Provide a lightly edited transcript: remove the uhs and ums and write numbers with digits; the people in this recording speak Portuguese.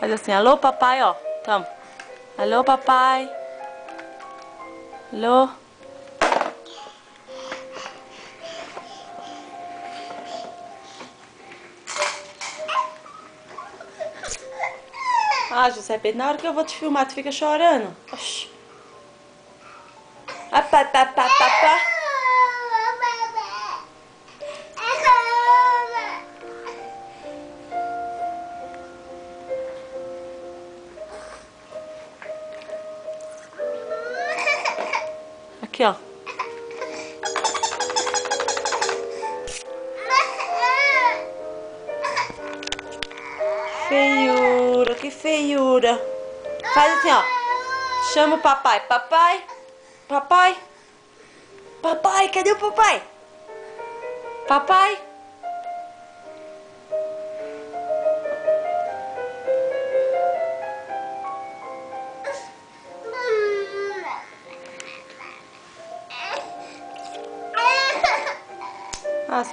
Faz assim, alô papai, ó. Toma. Alô papai. Alô. Ah, José Pedro, na hora que eu vou te filmar, tu fica chorando. Oxi. Aqui, ó. Feiura, que feiura. Faz assim, ó. Chama o papai. Papai. Papai. Papai, cadê o papai? Papai. Ah,